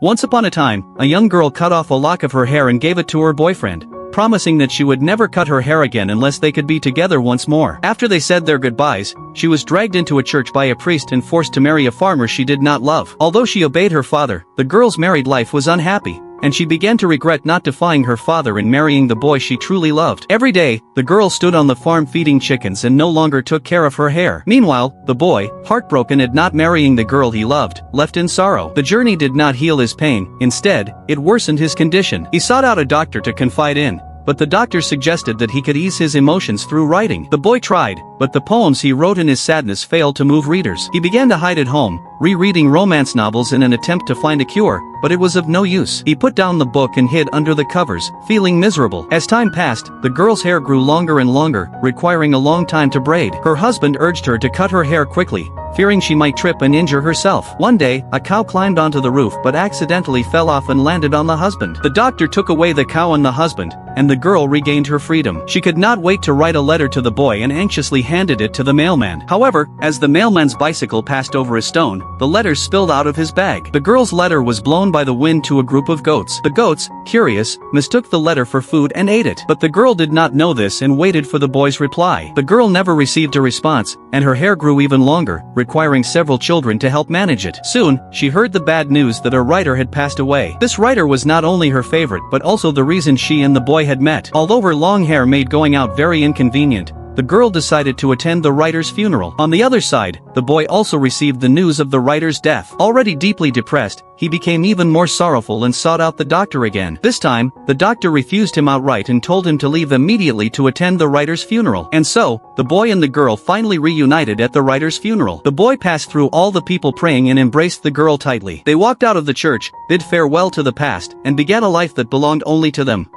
Once upon a time, a young girl cut off a lock of her hair and gave it to her boyfriend, promising that she would never cut her hair again unless they could be together once more. After they said their goodbyes, she was dragged into a church by a priest and forced to marry a farmer she did not love. Although she obeyed her father, the girl's married life was unhappy, and she began to regret not defying her father and marrying the boy she truly loved. Every day, the girl stood on the farm feeding chickens and no longer took care of her hair. Meanwhile, the boy, heartbroken at not marrying the girl he loved, left in sorrow. The journey did not heal his pain, instead, it worsened his condition. He sought out a doctor to confide in, but the doctor suggested that he could ease his emotions through writing. The boy tried, but the poems he wrote in his sadness failed to move readers. He began to hide at home, rereading romance novels in an attempt to find a cure, but it was of no use. He put down the book and hid under the covers, feeling miserable. As time passed, the girl's hair grew longer and longer, requiring a long time to braid. Her husband urged her to cut her hair quickly, fearing she might trip and injure herself. One day, a cow climbed onto the roof but accidentally fell off and landed on the husband. The doctor took away the cow and the husband, and the girl regained her freedom. She could not wait to write a letter to the boy and anxiously handed it to the mailman. However, as the mailman's bicycle passed over a stone, the letter spilled out of his bag. The girl's letter was blown by the wind to a group of goats. The goats, curious, mistook the letter for food and ate it. But the girl did not know this and waited for the boy's reply. The girl never received a response, and her hair grew even longer, requiring several children to help manage it. Soon, she heard the bad news that a writer had passed away. This writer was not only her favorite but also the reason she and the boy had met. Although her long hair made going out very inconvenient, the girl decided to attend the writer's funeral. On the other side, the boy also received the news of the writer's death. Already deeply depressed, he became even more sorrowful and sought out the doctor again. This time, the doctor refused him outright and told him to leave immediately to attend the writer's funeral. And so, the boy and the girl finally reunited at the writer's funeral. The boy passed through all the people praying and embraced the girl tightly. They walked out of the church, bid farewell to the past, and began a life that belonged only to them.